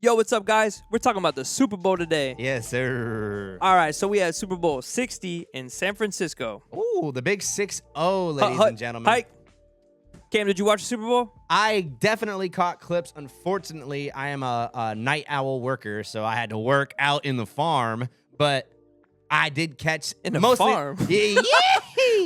Yo, what's up, guys? We're talking about the Super Bowl today. Yes, sir. All right, so we had Super Bowl 60 in San Francisco. Ooh, the big 6-0, ladies and gentlemen. Hi. Cam, did you watch the Super Bowl? I definitely caught clips. Unfortunately, I am a night owl worker, so I had to work out in the farm, but I did catch In the mostly, farm? Yeah.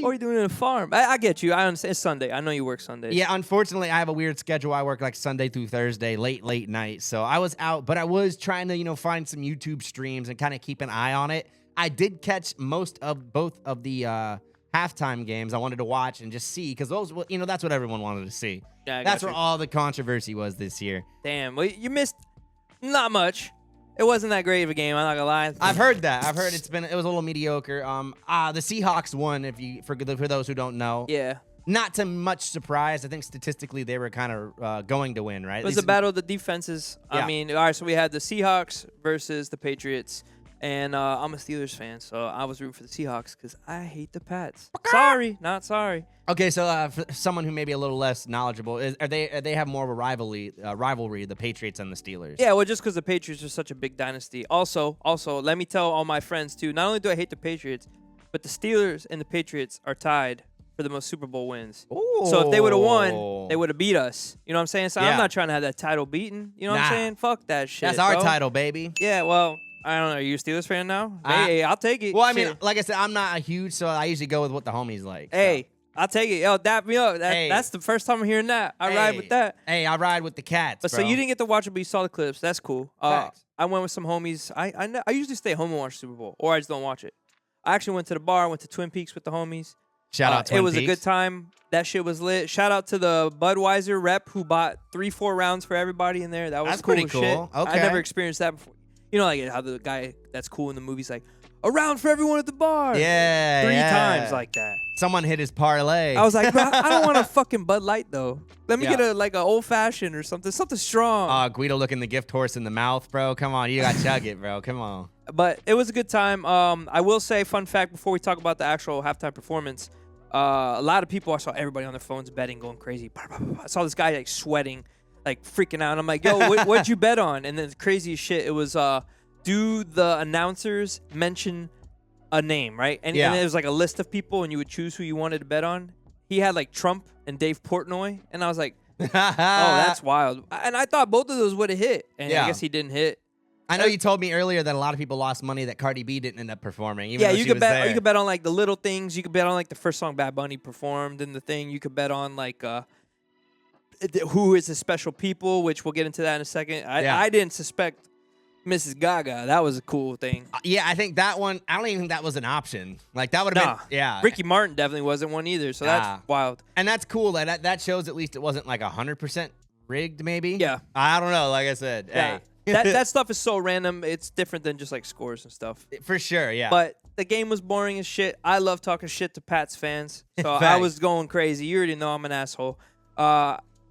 What are you doing in a farm? I get you. I understand. It's Sunday. I know you work Sundays. Yeah, unfortunately, I have a weird schedule. I work like Sunday through Thursday, late night. So I was out, but I was trying to, find some YouTube streams and kind of keep an eye on it. I did catch both of the halftime games I wanted to watch and just see, because those, that's what everyone wanted to see. Yeah, That's where all the controversy was this year. Damn. Well, you missed not much. It wasn't that great of a game. I'm not gonna lie. I've heard that. I've heard it was a little mediocre. The Seahawks won. For those who don't know. Yeah. Not to much surprise. I think statistically they were kind of going to win, right? It was a battle of the defenses. Yeah. I mean, all right, so we had the Seahawks versus the Patriots. And I'm a Steelers fan, so I was rooting for the Seahawks because I hate the Pats. Sorry, not sorry. Okay, so for someone who may be a little less knowledgeable, they have more of a rivalry, the Patriots and the Steelers? Yeah, well, just because the Patriots are such a big dynasty. Also, let me tell all my friends too. Not only do I hate the Patriots, but the Steelers and the Patriots are tied for the most Super Bowl wins. Ooh. So if they would have won, they would have beat us. You know what I'm saying? So Yeah. I'm not trying to have that title beaten. You know what I'm saying? Fuck that shit. That's our bro. title, baby. Yeah, well, I don't know. Are you a Steelers fan now? Hey, I'll take it. Well, I mean, Shit. like I said, I'm not a huge, so I usually go with what the homies like. So. Hey, I'll take it. Yo, dap me up. Hey. That's the first time I'm hearing that. I ride with that. Hey, I ride with the cats, But bro. so you didn't get to watch it, but you saw the clips. That's cool. Facts. I went with some homies. I usually stay home and watch Super Bowl, or I just don't watch it. I actually went to the bar, went to Twin Peaks with the homies. Shout out Twin It was Peaks. a good time. That shit was lit. Shout out to the Budweiser rep who bought 3-4 rounds for everybody in there. That was That's cool pretty as cool. shit. Okay. I never experienced that before. You know, like how the guy that's cool in the movie's like, a round for everyone at the bar. Yeah, Three yeah. times like that. Someone hit his parlay. I was like, bro, I don't want a fucking Bud Light though. Let me Yeah. get an old fashioned or something strong. Guido looking the gift horse in the mouth, bro. Come on, you got to chug it, bro. Come on. But it was a good time. I will say, fun fact before we talk about the actual halftime performance, a lot of people, I saw everybody on their phones betting, going crazy. I saw this guy like sweating, like freaking out. I'm like, yo, what'd you bet on? And then the craziest shit, it was, do the announcers mention a name, right? And there was like a list of people, and you would choose who you wanted to bet on. He had like Trump and Dave Portnoy, and I was like, oh, that's wild. And I thought both of those would have hit, and I guess he didn't hit. I know you told me earlier that a lot of people lost money that Cardi B didn't end up performing. Even Yeah, though you she could was bet. there. You could bet on like the little things. You could bet on like the first song Bad Bunny performed in the thing. You could bet on like who is the special people, which we'll get into that in a second. I didn't suspect Mrs. Gaga. That was a cool thing. Yeah, I think that one. I don't even think that was an option. Like that would have been. Yeah, Ricky Martin definitely wasn't one either. So that's wild. And that's cool. That shows at least it wasn't like 100% rigged. Maybe. Yeah. I don't know. Like I said, Yeah. hey. that stuff is so random. It's different than just like scores and stuff. For sure. Yeah. But the game was boring as shit. I love talking shit to Pats fans. So I Facts. was going crazy. You already know I'm an asshole.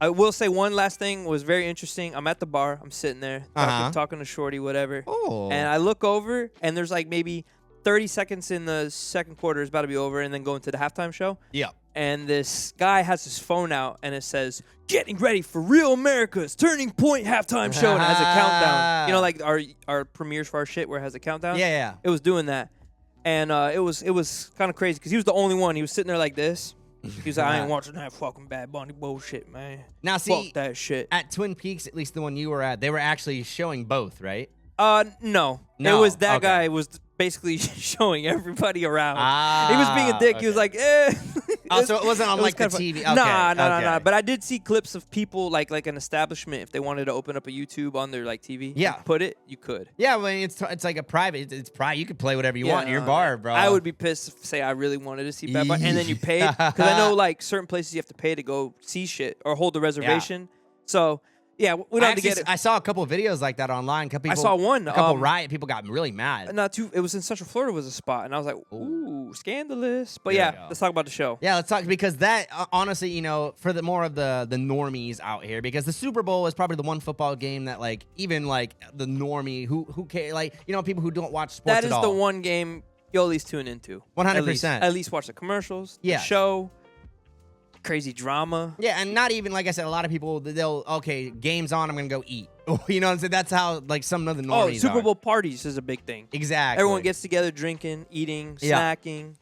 I will say one last thing was very interesting. I'm at the bar. I'm sitting there talking to Shorty, whatever. Oh. And I look over, and there's like maybe 30 seconds in the second quarter is about to be over, and then go into the halftime show. Yeah. And this guy has his phone out, and it says, "Getting ready for Real America's Turning Point halftime show," and it has a countdown. You know, like our premieres for our shit where it has a countdown. Yeah. It was doing that, and it was kind of crazy because he was the only one. He was sitting there like this. He was like, I ain't watching that fucking Bad Bunny bullshit, man. Now, see, fuck that shit. At Twin Peaks, at least the one you were at, they were actually showing both, right? No. It No, was that okay. guy was basically showing everybody around. He was being a dick. He was okay. like, eh. Oh, so it wasn't on like the kinda fun. TV. Okay, Nah. okay. But I did see clips of people like an establishment, if they wanted to open up a YouTube on their like TV. Yeah. And put it, you could. Yeah, well, it's like a private. It's private. You could play whatever you want in your bar, bro. I would be pissed if, say, I really wanted to see Bad Bunny, and then you paid. Because I know like certain places you have to pay to go see shit or hold the reservation. So, yeah, we don't have to get it. I saw a couple of videos like that online. I saw one. A couple riot people got really mad. Not too. It was in Central Florida was a spot, and I was like, ooh, scandalous. But There yeah, you go. let's talk about the show. Yeah, let's talk because that honestly, for the more of the normies out here, because the Super Bowl is probably the one football game that like even like the normie who care, like people who don't watch sports That is at all. the one game you'll at least tune into. 100%. At least watch the commercials, Yeah. the show. crazy drama. Yeah, and not even, like I said, a lot of people, okay, game's on, I'm going to go eat. You know what I'm saying? That's how, like, some of the normies Super are. Bowl parties is a big thing. Exactly. Everyone gets together, drinking, eating, snacking,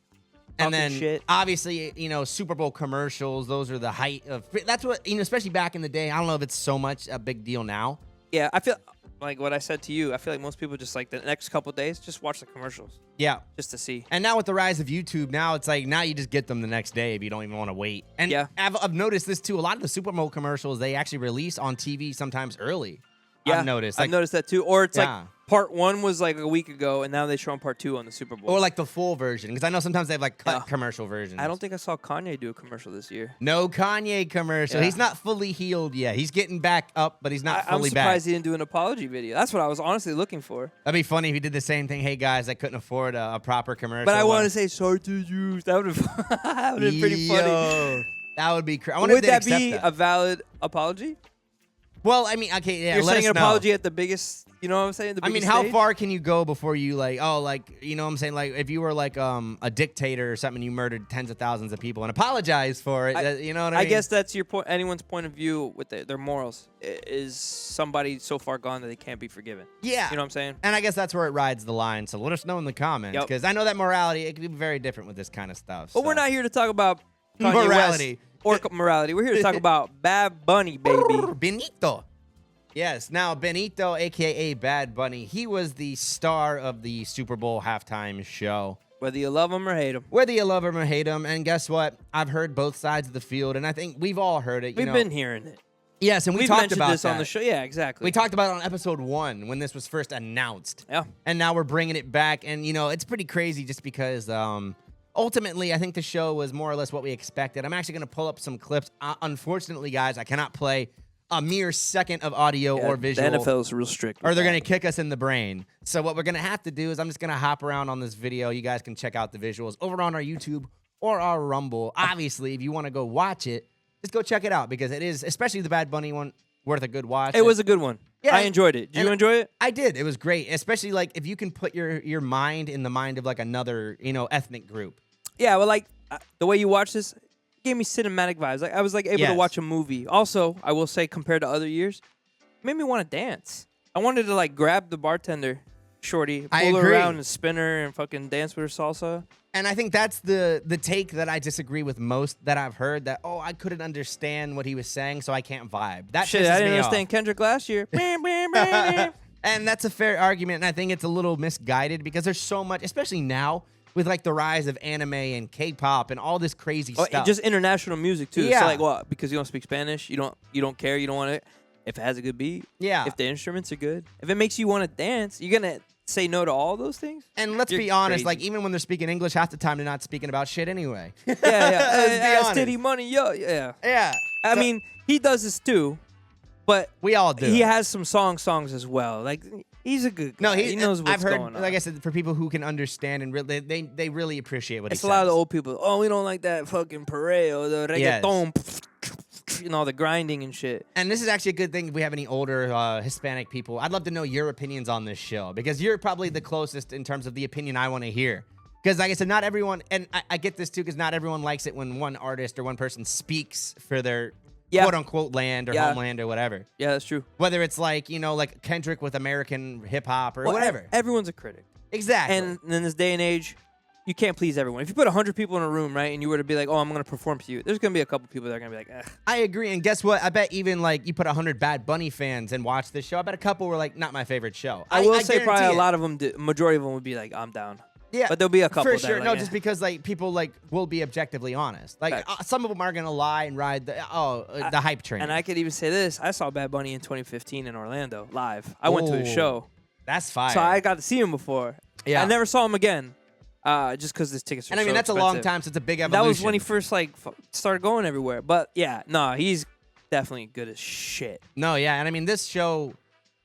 and then shit. obviously, Super Bowl commercials, those are the height of, that's what, especially back in the day. I don't know if it's so much a big deal now. Yeah, I feel like what I said to you, I feel like most people just like the next couple days, just watch the commercials. Yeah. Just to see. And now with the rise of YouTube, now it's like, now you just get them the next day if you don't even want to wait. And yeah. I've noticed this too. A lot of the Super Bowl commercials, they actually release on TV sometimes early. Yeah, I've noticed. I've noticed that too. Or it's like part 1 was like a week ago, and now they show on part 2 on the Super Bowl. Or like the full version, because I know sometimes they have like cut commercial versions. I don't think I saw Kanye do a commercial this year. No Kanye commercial. Yeah. He's not fully healed yet. He's getting back up, but he's not fully back. I'm surprised he didn't do an apology video. That's what I was honestly looking for. That'd be funny if he did the same thing. Hey guys, I couldn't afford a proper commercial. But I want to say sorry to you. That would have been pretty funny. That would be crazy. Would that be a valid apology? Well, I mean, okay, yeah. You're saying an apology at the biggest, you know what I'm saying? How far can you go before you you know what I'm saying? Like, if you were like a dictator or something, you murdered tens of thousands of people and apologize for it. You know what I mean? I guess that's your point. Anyone's point of view with their morals is somebody so far gone that they can't be forgiven. Yeah. You know what I'm saying? And I guess that's where it rides the line. So let us know in the comments, because I know that morality, it can be very different with this kind of stuff. But we're not here to talk about Kanye morality. West or morality. We're here to talk about Bad Bunny, baby. Benito. Yes. Now, Benito, a.k.a. Bad Bunny, he was the star of the Super Bowl halftime show. Whether you love him or hate him. Whether you love him or hate him. And guess what? I've heard both sides of the field, and I think we've all heard it. We've been hearing it. Yes, and we've talked about this on the show. Yeah, exactly. We talked about it on episode 1 when this was first announced. Yeah. And now we're bringing it back, and, it's pretty crazy just because ultimately I think the show was more or less what we expected. I'm actually going to pull up some clips. Unfortunately, guys, I cannot play a mere second of audio or visual. The NFL is real strict. Or they're going to kick us in the brain. So what we're going to have to do is I'm just going to hop around on this video. You guys can check out the visuals over on our YouTube or our Rumble. Obviously, if you want to go watch it, just go check it out, because it is, especially the Bad Bunny one, worth a good watch. It was a good one. Yeah, I enjoyed it. Did you enjoy it? I did. It was great, especially like if you can put your mind in the mind of like another, ethnic group. Yeah, well, like the way you watch this gave me cinematic vibes. Like I was like able to watch a movie. Also, I will say, compared to other years, it made me want to dance. I wanted to like grab the bartender shorty, pull her around and spin her and fucking dance with her salsa. And I think that's the take that I disagree with most that I've heard, that, I couldn't understand what he was saying, so I can't vibe. That shit, I didn't understand Kendrick last year. And that's a fair argument, and I think it's a little misguided, because there's so much, especially now, with like the rise of anime and K-pop and all this crazy stuff. And just international music too. Yeah. So like, what? Because you don't speak Spanish, you don't care, you don't want it. If it has a good beat, if the instruments are good, if it makes you want to dance, you're gonna say no to all those things. And let's be honest, like even when they're speaking English, half the time they're not speaking about shit anyway. Let's be honest. Titty money, yeah. I mean, he does this too, but we all do. He has some songs as well. Like he's a good guy. No, he knows what's going on. Like I said, for people who can understand and really, they really appreciate what he says. It's a lot of the old people. Oh, we don't like that fucking pareo, the reggaeton. Yes. The grinding and shit. And this is actually a good thing if we have any older Hispanic people. I'd love to know your opinions on this show, because you're probably the closest in terms of the opinion I want to hear. Because like I said, not everyone, and I get this too, because not everyone likes it when one artist or one person speaks for their quote-unquote land or homeland or whatever. Yeah, that's true. Whether it's like, like Kendrick with American hip-hop or whatever. Everyone's a critic. Exactly. And in this day and age, you can't please everyone. If you put 100 people in a room, right, and you were to be like, I'm going to perform to you, there's going to be a couple people that are going to be like, I agree. And guess what? I bet even like you put 100 Bad Bunny fans and watch this show, I bet a couple were like, not my favorite show. I will say probably a lot of them, majority of them would be like, I'm down. Yeah, but there'll be a couple. For sure. Like, no, just because like people like will be objectively honest. Like some of them are going to lie and ride the hype train. And I could even say this. I saw Bad Bunny in 2015 in Orlando live. I went to his show. That's fire. So I got to see him before. Yeah. I never saw him again. Just because his tickets are so that's expensive. a long time, so it's a big evolution. That was when he first started going everywhere. But yeah, no, he's definitely good as shit. No, yeah, and this show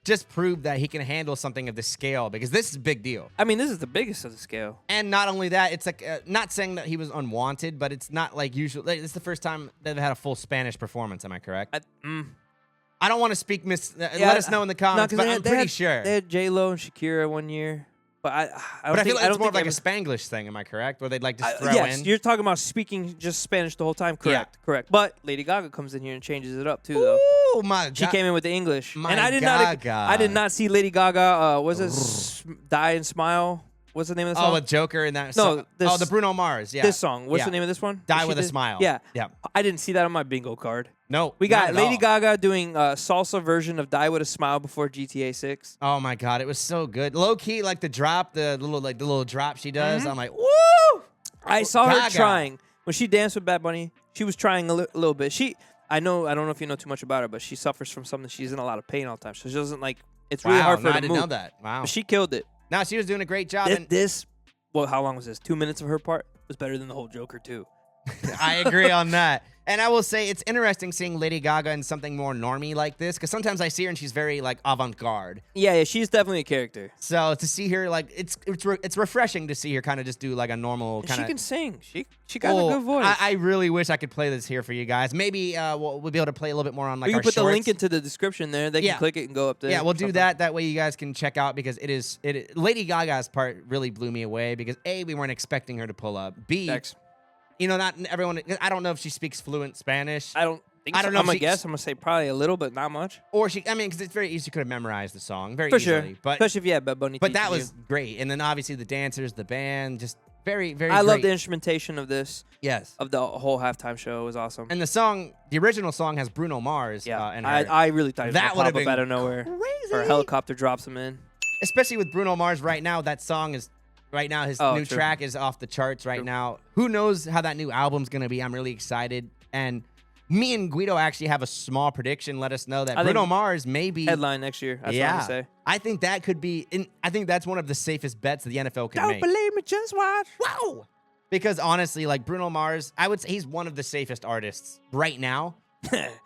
just proved that he can handle something of this scale, because this is a big deal. This is the biggest of the scale. And not only that, it's like not saying that he was unwanted, but it's not like usual. Like, it's the first time they've had a full Spanish performance. Am I correct? I don't want to speak let us know in the comments, but I'm pretty sure they had J-Lo and Shakira one year. But I But I feel think like I it's don't more of think like a Spanglish thing. Am I correct? Where they'd like just throw yes, in. you're talking about speaking just Spanish the whole time. Correct, correct. But Lady Gaga comes in here and changes it up too, though. Oh my God! She came in with the English, My and I did Gaga. not. I did not see Lady Gaga. Was it Die and Smile? What's the name of the song? Oh, with Joker and that. No, song. this- the Bruno Mars. Yeah. This song. What's Yeah. the name of this one? Die That she with a did? Smile. Yeah. Yeah. I didn't see that on my bingo card. No. We got not at Lady all. Gaga doing salsa version of Die with a Smile before GTA 6. Oh my God, it was so good. Low key, like the drop, the little drop she does. I'm like, woo! I saw her Gaga. trying when she danced with Bad Bunny. She was trying a little bit. I don't know if you know too much about her, but she suffers from something. She's in a lot of pain all the time, so she doesn't like. It's really hard for her I to didn't move. know that. Wow. But she killed it. No, she was doing a great job. And Well, how long was this? 2 minutes of her part was better than the whole Joker too. I agree on that. And I will say it's interesting seeing Lady Gaga in something more normie like this, because sometimes I see her and she's very like avant-garde. Yeah, she's definitely a character. So to see her like it's refreshing to see her kind of just do like a normal And kind she of. can sing. She got a good voice. I really wish I could play this here for you guys. Maybe we'll be able to play a little bit more on like we our can put the shorts. link into the description there. They can click it and go up there. Yeah, we'll or do something. that. That way you guys can check out because Lady Gaga's part really blew me away because A, we weren't expecting her to pull up. B, Thanks. you know, not everyone. I don't know if she speaks fluent Spanish. I don't think I so. don't know I'm if gonna she- guess. I'm gonna say probably a little, but not much. Or she, I mean, because it's very easy. She could have memorized the song very For easily. sure. But Especially if you had Bad Bunny. that teaching was you. great. And then obviously the dancers, the band, just very, very I great. love the instrumentation of this, Yes. of the whole halftime show. It was awesome. And the original song has Bruno Mars yeah, in her. I really thought it was That gonna would've pop up been out of nowhere. crazy. Or a helicopter drops him in. Especially with Bruno Mars right now, that song is right now his new true. track is off the charts right True. now. Who knows how that new album's gonna be? I'm really excited. And me and Guido actually have a small prediction. Let us know that I think Bruno Mars may be Headline next year. That's what I'm gonna say. I think that could be. I think that's one of the safest bets the NFL could Don't make. believe me, just watch. Wow. Because honestly, like Bruno Mars, I would say he's one of the safest artists right now.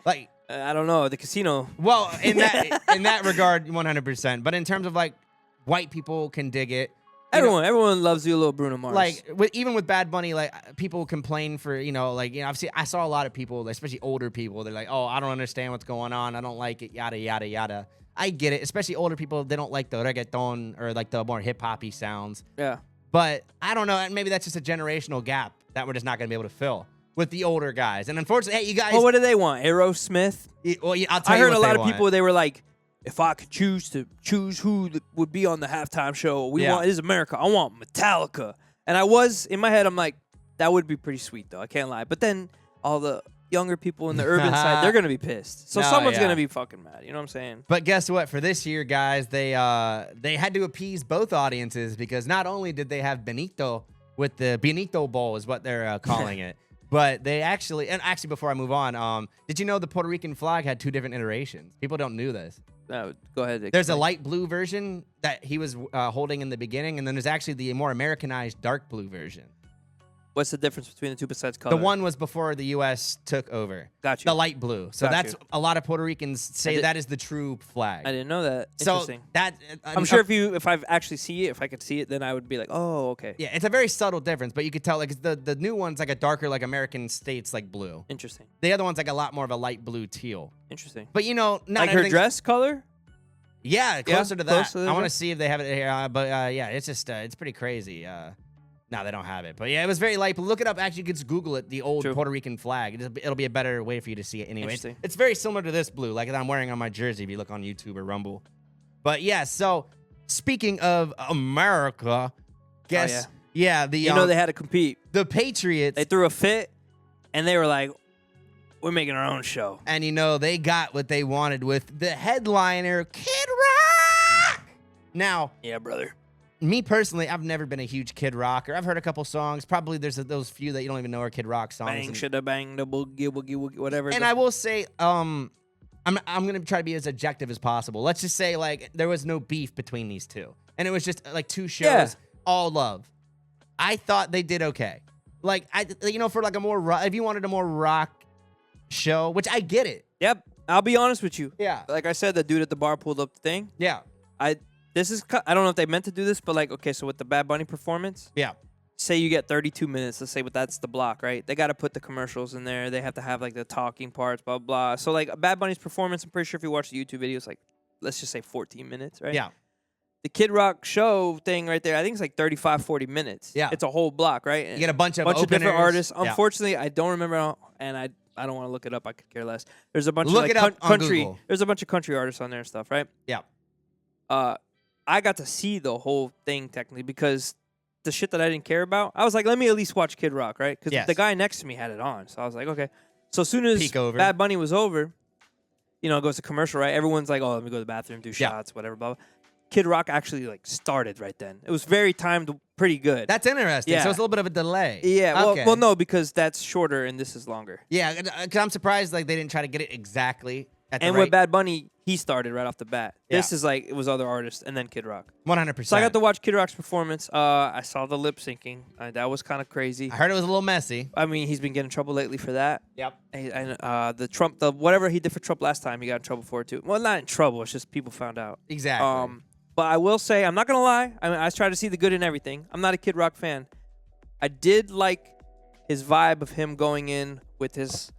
Like, I don't know. The casino. well, in that regard, 100%. But in terms of like, white people can dig it. You know, Everyone loves you a little Bruno Mars. like even with Bad Bunny, like people complain for I saw a lot of people, especially older people. They're like, oh, I don't understand what's going on. I don't like it. Yada yada yada. I get it, especially older people. They don't like the reggaeton or like the more hip hoppy sounds. yeah. But I don't know. And maybe that's just a generational gap that we're just not gonna be able to fill with the older guys. And unfortunately, hey, you guys. Well, what do they want? Aerosmith? I'll tell I you heard what a lot they of want. people. They were like, if I could choose who would be on the halftime show, want this is America. I want Metallica. And I was in my head, I'm like, that would be pretty sweet though. I can't lie. But then all the younger people in the urban side, they're gonna be pissed. So No, someone's yeah. gonna be fucking mad. You know what I'm saying? But guess what? For this year, guys, they had to appease both audiences because not only did they have Benito with the Benito Bowl is what they're calling it, but they actually before I move on, did you know the Puerto Rican flag had 2 different iterations? People don't know this. No, go ahead. There's a explain. light blue version that he was holding in the beginning, and then there's actually the more Americanized dark blue version. What's the difference between the two besides color? The one was before the U.S. took over. Got you. The light blue. So Got that's you. a lot of Puerto Ricans say that is the true flag. I didn't know that. So Interesting. that I'm sure if I actually see it, if I could see it, then I would be like, oh, okay. yeah, it's a very subtle difference, but you could tell like the new one's like a darker like American states like blue. Interesting. The other one's like a lot more of a light blue teal. Interesting. But you know, not Like her everything's- dress color? Yeah, closer to that. close to the I want to dress. see if they have it here, but yeah, it's just it's pretty crazy. No, they don't have it, but yeah, it was very light. But look it up. Actually, you can just Google it. The old True. Puerto Rican flag. It'll be a better way for you to see it anyway. Interesting. It's very similar to this blue, like that I'm wearing on my jersey. If you look on YouTube or Rumble. But yeah, so speaking of America, guess yeah, the You know they had to compete. the Patriots. They threw a fit, and they were like, we're making our own show. And you know, they got what they wanted with the headliner, Kid Rock. Now, Yeah, brother. me personally, I've never been a huge Kid Rocker. I've heard a couple songs. Probably there's those few that you don't even know are Kid Rock songs. Bang, And- shoulda bang, the boogie, woogie, woogie, whatever. And I will say, I'm gonna try to be as objective as possible. Let's just say like there was no beef between these two, and it was just like 2 shows, Yeah. all love. I thought they did okay. Like for like a more if you wanted a more rock show, which I get it. Yep. I'll be honest with you. Yeah. Like I said, the dude at the bar pulled up the thing. Yeah. I don't know if they meant to do this, but like, okay, so with the Bad Bunny performance, Yeah. say you get 32 minutes, let's say, but that's the block, right? They got to put the commercials in there. They have to have like the talking parts, blah, blah. So like Bad Bunny's performance, I'm pretty sure if you watch the YouTube videos, like, let's just say 14 minutes, right? Yeah. the Kid Rock show thing right there, I think it's like 35, 40 minutes. Yeah. It's a whole block, right? You get a bunch of different openers. artists. Yeah. Unfortunately, I don't remember, and I don't want to look it up. I could care less. There's a bunch Look of it like up on country. Google. There's a bunch of country artists on there and stuff, right? Yeah. I got to see the whole thing technically because the shit that I didn't care about, I was like, let me at least watch Kid Rock, right? Because Yes. the guy next to me had it on, so I was like, okay. So as soon as Peek over. Bad Bunny was over, it goes to commercial, right? Everyone's like, oh, let me go to the bathroom, do Yeah. shots, whatever, blah, blah. Kid Rock actually like started right then. It was very timed, pretty good. That's interesting. Yeah. So it's a little bit of a delay. Yeah, Okay. well, no, because that's shorter and this is longer. Yeah, because I'm surprised like they didn't try to get it exactly at the And right. with Bad Bunny, he started right off the bat. Yeah. This is like, it was other artists and then Kid Rock. 100%. So I got to watch Kid Rock's performance. I saw the lip syncing. That was kind of crazy. I heard it was a little messy. I mean, he's been getting in trouble lately for that. Yep. And the whatever he did for Trump last time, he got in trouble for it too. Well, not in trouble. It's just people found out. Exactly. But I will say, I'm not gonna lie. I mean, I try to see the good in everything. I'm not a Kid Rock fan. I did like his vibe of him going in with his.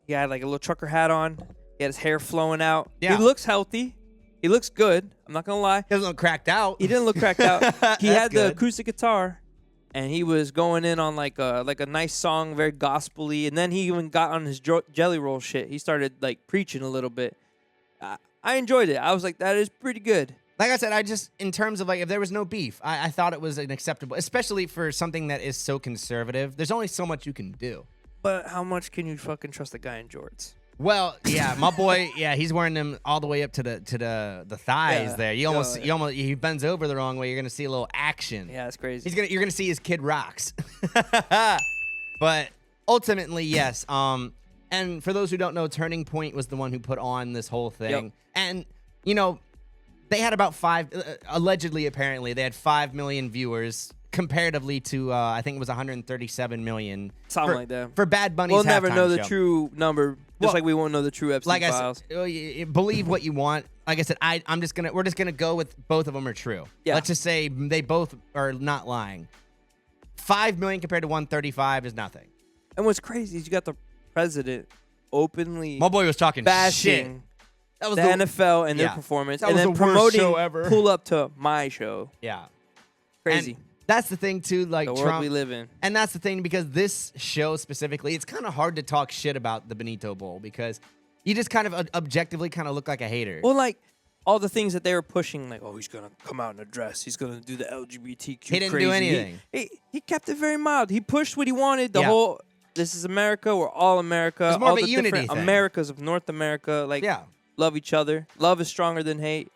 He had like a little trucker hat on. He had his hair flowing out. Yeah. He looks healthy. He looks good. I'm not gonna lie. He doesn't look cracked out. He didn't look cracked out. He That's had good. the acoustic guitar, and he was going in on like a nice song, very gospel-y. And then he even got on his Jelly Roll shit. He started like preaching a little bit. I enjoyed it. I was like, that is pretty good. Like I said, I just, in terms of like, if there was no beef, I thought it was an acceptable, especially for something that is so conservative. There's only so much you can do. But how much can you fucking trust a guy in jorts? Well, yeah, my boy, yeah, he's wearing them all the way up to the thighs Yeah. there. He bends over the wrong way. You're gonna see a little action. Yeah, it's crazy. You're gonna see his Kid Rocks. But ultimately, yes. And for those who don't know, Turning Point was the one who put on this whole thing. Yep. And they had about apparently they had 5 million viewers comparatively to I think it was 137 million. Something like that. For Bad Bunny's We'll never halftime know the show. true number, just Well, like we won't know the true Epstein Like I files. said, believe what you want. Like I said, we're just gonna go with both of them are true. Yeah. Let's just say they both are not lying. 5 million compared to 135 is nothing. And what's crazy is you got the president openly My boy was talking shit. bashing That was the NFL and their yeah. performance, That and was then the worst promoting show ever. pull up to my show. Yeah. Crazy. And that's the thing too, like The world Trump. we live in. And that's the thing because this show specifically, it's kind of hard to talk shit about the Benito Bowl because you just kind of objectively kind of look like a hater. Well, like all the things that they were pushing, like, oh, he's gonna come out in a dress, he's gonna do the LGBTQ. He didn't crazy. do anything. He kept it very mild. He pushed what he wanted. The Yeah. whole this is America. We're all America. It's more all of a the unity different thing. Americas of North America. Like, Yeah. love each other. Love is stronger than hate.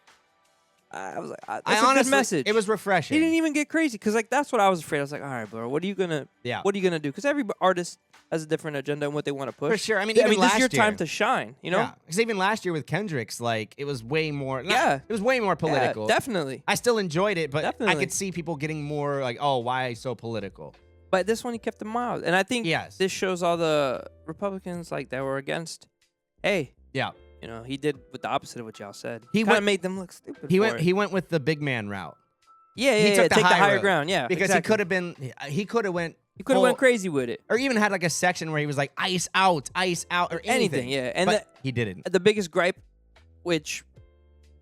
I was like, that's a honestly, good message. it was refreshing. He didn't even get crazy because like that's what I was afraid. I was like, all right, bro, what are you gonna do? Because every artist has a different agenda and what they want to push. For sure. I mean, this even is last your time year. to shine. You know? Yeah. Because even last year with Kendrick's, like, it was way more. Yeah. It was way more political. Yeah, definitely. I still enjoyed it, but I Definitely. could see people getting more like, oh, why so political? But this one he kept it mild, and I think Yes. this shows all the Republicans like that were against. Hey, Yeah. he did with the opposite of what y'all said. He He kind went- of made them look stupid. He for went it. he went with the big man route. Yeah, he took the take the high higher road. ground. Yeah, Because exactly. he could have went went crazy with it. or even had like a section where he was like ice out, or anything. Yeah, and but he didn't. the biggest gripe, which,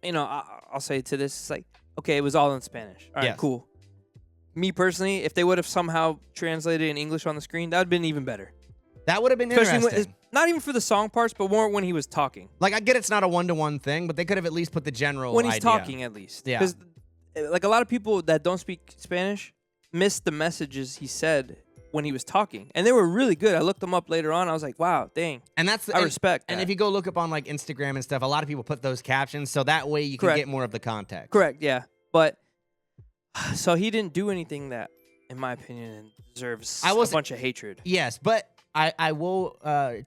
I'll say to this, is like, okay, it was all in Spanish. All right, Yes. cool. Me personally, if they would have somehow translated in English on the screen, that would have been even better. That would have been Especially interesting. not even for the song parts, but more when he was talking. Like I get it's not a 1-to-1 thing, but they could have at least put the general When he's idea. talking, at least. Yeah. Because, like, a lot of people that don't speak Spanish miss the messages he said when he was talking. And they were really good. I looked them up later on. I was like, wow, dang. And that's I respect And that. if you go look up on like Instagram and stuff, a lot of people put those captions so that way you can Correct. get more of the context. Correct, yeah. But, so he didn't do anything that, in my opinion, deserves a bunch of hatred. Yes, but I will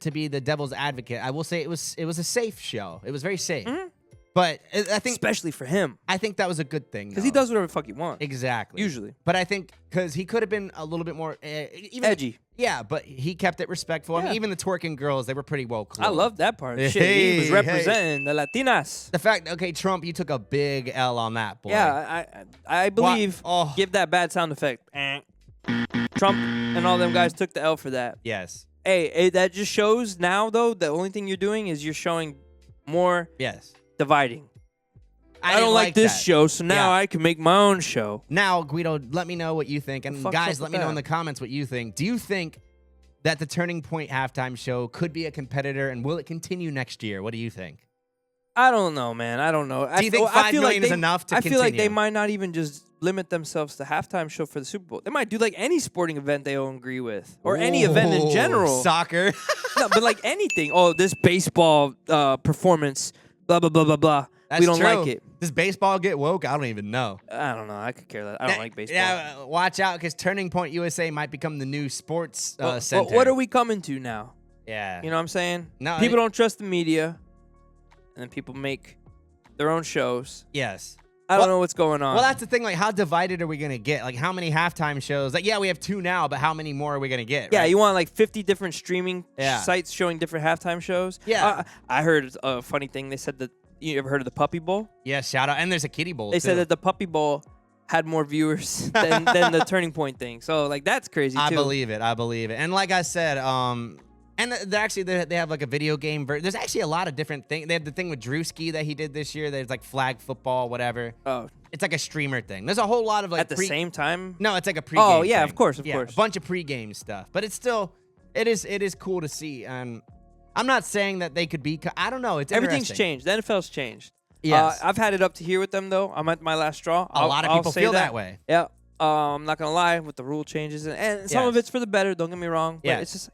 to be the devil's advocate. I will say it was a safe show. It was very safe. Mhm. But I think Especially for him. I think that was a good thing Because he though. does whatever the fuck he wants. Exactly. Usually. But I think because he could have been a little bit more even Edgy. Yeah, but he kept it respectful. I mean, Yeah. even the twerking girls, they were pretty well clothed. I love that part. Shit, he Hey, was representing the Latinas. the fact. Okay, Trump, you took a big L on that, boy. Yeah, I believe. Oh. Give that bad sound effect. Trump and all them guys took the L for that. Yes. Hey, that just shows now, though, the only thing you're doing is you're showing more Yes. dividing. I don't like this that. show, so now Yeah. I can make my own show. Now, Guido, let me know what you think. And fuck's guys, up let with me know in that? the comments what you think. Do you think that the Turning Point halftime show could be a competitor, and will it continue next year? What do you think? I don't know, man. I don't know. Do you think I 5 feel million like is enough to I feel like they continue? might not even just limit themselves to halftime show for the Super Bowl. They might do like any sporting event they don't agree with, or any event in Ooh, general. Soccer. No, but like anything. Oh, this baseball performance, blah blah blah blah blah. That's we don't true. like it. Does baseball get woke? I don't even know. I don't know. I could care less. I don't like baseball. Yeah, watch out, because Turning Point USA might become the new sports Well, center. what are we coming to now? Yeah. You know what I'm saying? No, People don't trust the media, and then people make their own shows. Yes. I don't know what's going on. Well, that's the thing. Like, how divided are we gonna get? Like, how many halftime shows? Like, yeah, we have 2 now, but how many more are we gonna get? Yeah, right? you want like 50 different streaming Yeah. sites showing different halftime shows? Yeah. I heard a funny thing. They said that, you ever heard of the Puppy Bowl? Yeah, shout out. And there's a kiddie bowl. They too. said that the Puppy Bowl had more viewers than the Turning Point thing. So, like, that's crazy, too. I believe it. I believe it. And like I said, and they have like a video game version. There's actually a lot of different things. They have the thing with Drewski that he did this year. There's like flag football, whatever. Oh, It's like a streamer thing. There's a whole lot of like at the same time? No, it's like a pregame. Oh, yeah, thing. of course, of Yeah, course. a bunch of pregame stuff. But it's still, it is cool to see. And I'm not saying that they could be. I don't know. It's Everything's interesting. changed. The NFL's changed. Yes. I've had it up to here with them, though. I'm at my last straw. A lot of I'll people say feel that way. Yeah. I'm not going to lie with the rule changes. And some of Yes. it's for the better, don't get me wrong. But Yes. it's just,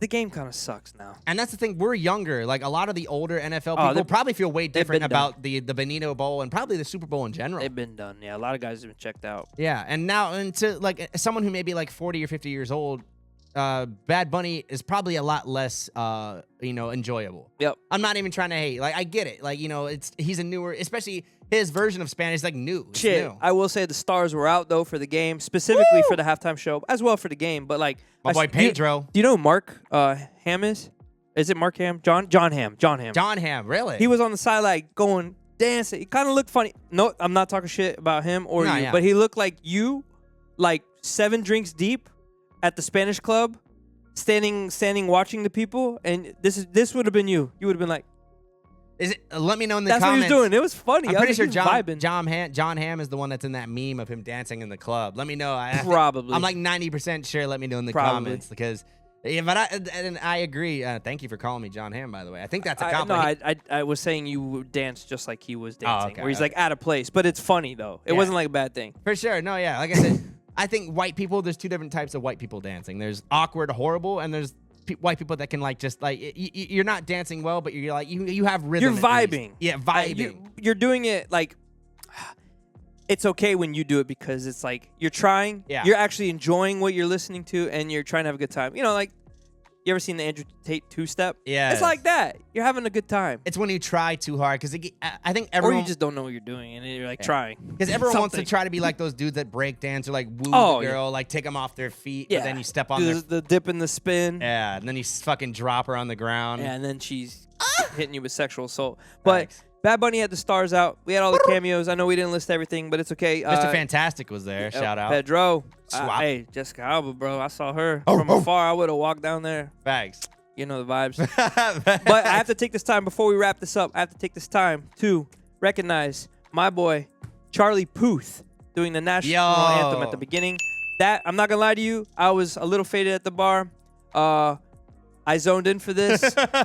the game kind of sucks now. And that's the thing. We're younger. Like, a lot of the older NFL Oh, people they've- probably feel way different been done. about the Benito Bowl and probably the Super Bowl in general. They've been done. Yeah, a lot of guys have been checked out. Yeah, and now, and to like someone who may be like 40 or 50 years old, Bad Bunny is probably a lot less, enjoyable. Yep. I'm not even trying to hate. Like, I get it. Like, he's a newer, especially his version of Spanish, like new. It's Shit, new. I will say the stars were out though for the game, specifically for the halftime show, as well for the game. But like, My boy Pedro. Do you know who Mark Ham is? Is it Mark Ham? John Ham. John Ham. John Ham, really? He was on the side like going dancing. He kind of looked funny. No, I'm not talking shit about him or No, you, yeah. but he looked like you, like 7 drinks deep at the Spanish club, standing watching the people, and this would have been you. You would have been like, Is it? Let me know in the that's comments. what he was doing. It was funny. I'm I was pretty sure like, he was vibing. John Ham is the one that's in that meme of him dancing in the club. Let me know. Probably. I'm like 90% sure. Let me know in the Probably. comments, because. Yeah, but I agree. Thank you for calling me John Ham, by the way. I think that's a compliment. I was saying you would dance just like he was dancing, okay, where he's okay. like out of place, but it's funny though. It Yeah. wasn't like a bad thing. For sure. No, yeah. Like I said, I think white people, there's 2 different types of white people dancing. There's awkward, horrible, and there's white people that can like just like you're not dancing well, but you're like you have rhythm. You're at least. vibing. Yeah, vibing. You're doing it like it's okay when you do it because it's like you're trying. Yeah. You're actually enjoying what you're listening to, and you're trying to have a good time. You know, like you ever seen the Andrew Tate 2-step? Yes. It's like that. You're having a good time. It's when you try too hard, because I think Or everyone you just don't know what you're doing, and you're like trying. because everyone wants to Something. try to be like those dudes that break dance or like woo Oh, the yeah. girl, like take them off their feet, Yeah. but then you step on Do their the dip and the spin. yeah, and then you fucking drop her on the ground. Yeah, and then she's hitting you with sexual assault. But Thanks. Bad Bunny had the stars out. We had all the cameos. I know we didn't list everything, but it's okay. Mr. Fantastic was there. Shout out. Pedro. Swap. Hey, Jessica Alba, bro. I saw her Oh, from oh. afar. I would have walked down there. Thanks. You know the vibes. But I have to take this time before we wrap this up. I have to take this time to recognize my boy Charlie Puth doing the national anthem at the beginning. That I'm not gonna lie to you, I was a little faded at the bar. I zoned in for this,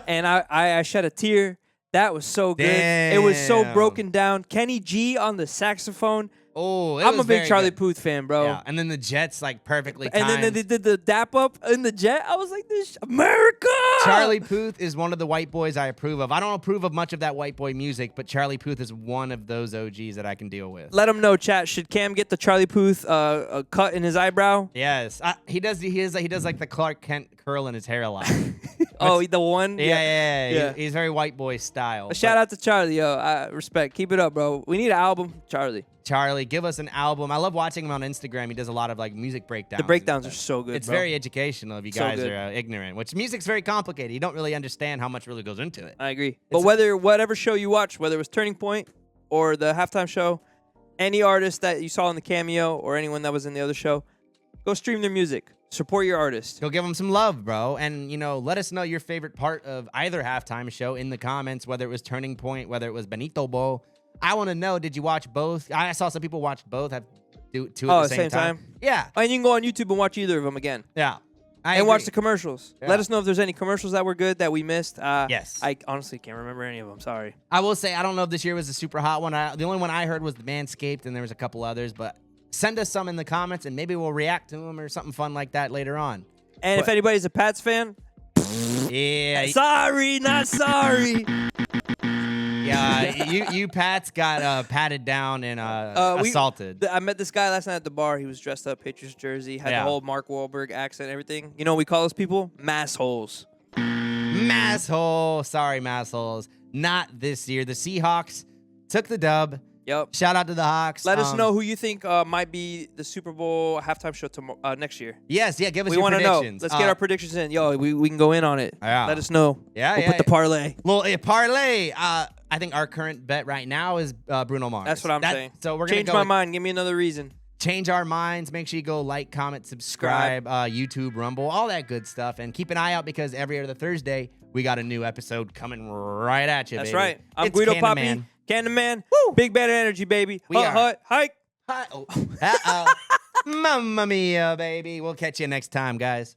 and I shed a tear. That was so good. It was so Damn. broken down. Kenny G on the saxophone. Oh, I'm a big Charlie Puth fan, bro. Yeah, and then the Jets like perfectly And timed. then they did the dap up in the jet. I was like, "This America!" Charlie Puth is one of the white boys I approve of. I don't approve of much of that white boy music, but Charlie Puth is one of those OGs that I can deal with. Let him know, chat. Should Cam get the Charlie Puth a cut in his eyebrow? Yes, he does. He does like the Clark Kent curl in his hair a lot. Oh, the one? Yeah. He's very white boy style. A shout out to Charlie, yo. Respect. Keep it up, bro. We need an album, Charlie. Charlie, give us an album. I love watching him on Instagram. He does a lot of like music breakdowns. The breakdowns are so good, It's bro. very educational if you So guys good. are ignorant, which music's very complicated. You don't really understand how much really goes into it. I agree. But whatever show you watch, whether it was Turning Point or the halftime show, any artist that you saw in the cameo or anyone that was in the other show, go stream their music. Support your artist. Go give them some love, bro. And, let us know your favorite part of either halftime show in the comments, whether it was Turning Point, whether it was Benito Bowl. I want to know, did you watch both? I saw some people watch both. Have do two Oh, at the same time. Yeah. And you can go on YouTube and watch either of them again. Yeah. And watch the commercials. Yeah. Let us know if there's any commercials that were good that we missed. Yes. I honestly can't remember any of them. Sorry. I will say, I don't know if this year was a super hot one. The only one I heard was the Manscaped, and there was a couple others. But send us some in the comments, and maybe we'll react to them or something fun like that later on. And if anybody's a Pats fan, yeah. sorry, not sorry. Yeah, you Pats got patted down and assaulted. I met this guy last night at the bar. He was dressed up, Patriots jersey, had the whole Mark Wahlberg accent, everything. You know what we call those people? Massholes. Masshole. Sorry, massholes. Not this year. The Seahawks took the dub. Yep. Shout out to the Hawks. Let us know who you think might be the Super Bowl halftime show next year. Yes, yeah. Give us We your want to know. predictions. Let's get our predictions in. Yo, we can go in on it. Yeah. Let us know. Yeah, We'll put the parlay. Well, parlay. I think our current bet right now is Bruno Mars. That's what I'm saying. So we're Change gonna my mind. Give me another reason. Change our minds. Make sure you go like, comment, subscribe, YouTube, Rumble, all that good stuff, and keep an eye out because every other Thursday we got a new episode coming right at you. That's baby. right. I'm It's Guido Cannon Papi. Man. Cannon Man. Woo! Big Banter Energy, baby. We are. Hike. Hi. Oh. Uh-oh. Mamma mia, baby. We'll catch you next time, guys.